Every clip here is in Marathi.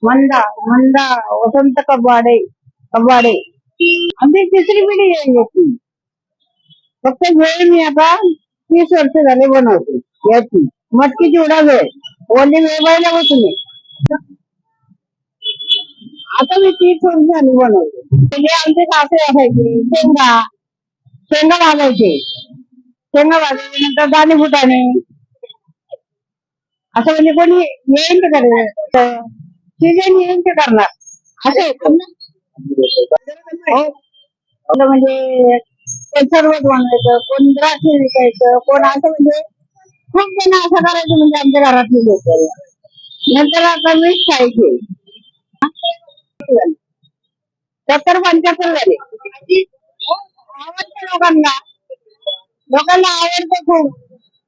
मंदा मंदा वसंत कबाडे कबाडे आमची तिसरी पिढी आहे याची. फक्त वेळ मी आता 30 वर्ष झाले बनवते याची मटकी चिवडा वेळ ओली वेळ बायला बसून आता मी 30 वर्ष झाली बनवते. म्हणजे आमचे सासरे असायचे शेंगा भाजायचे नंतर दाणे फुटाणे असं म्हणजे कोणी येईन ते करायचं सीजन येईन ते करणार असं येतं ना. हो. म्हणजे कोण सरबत बनवायचं कोण द्राक्ष विकायचं कोण असं म्हणजे खूप जण असं करायचं म्हणजे आमच्या घरातले लोक. नंतर आता मीच खायचे 70-75 झाले. आवडतं लोकांना आवडतं खूप.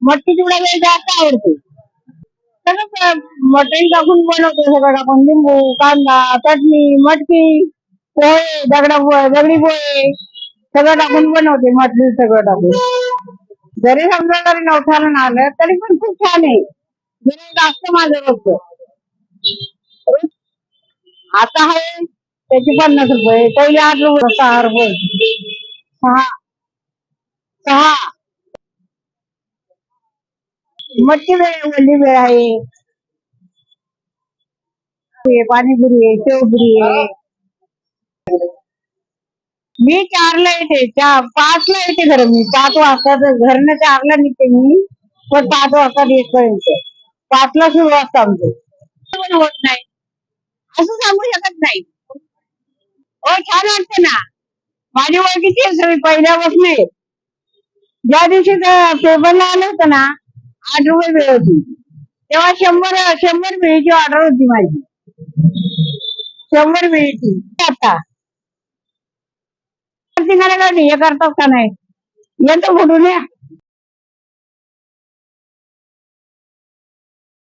मटकी चिवडा वेळ जास्त आवडते. सगळं मटण टाकून बनवतो सगळं टाकून लिंबू कांदा चटणी मटकी पोहे दगडी पोहे सगळं टाकून बनवते मटकी सगळं टाकून. जरी समजा तरी नवसाला आलं तरी पण खूप छान आहे. जरी जास्त माझं बघतो आता आहे त्याची 50 रुपये पहिले 8 रुपये 6 रुपये 6 6 मटकी वेळ ओली वेळ आहे पाणीपुरी आहे शेवपुरी आहे. मी 4ला येते 5ला येते खरं मी 5 वाजता घरनं 4ला निघते मी पण 5 वाजता येतपर्यंत 5ला सुरू असतं आमचं. पण होत नाही असं सांगू शकत नाही. हो छान वाटतं ना. माझी ओळखीची आहे सगळी पहिल्यापासून आहे. ज्या दिवशी पेपरला आलं होतं ना 8 रुपये वेळ होती तेव्हा 100 वेळेची ऑर्डर होती माझी. 100 वेळेची. आता हे करतात का नाही येतं कुठून या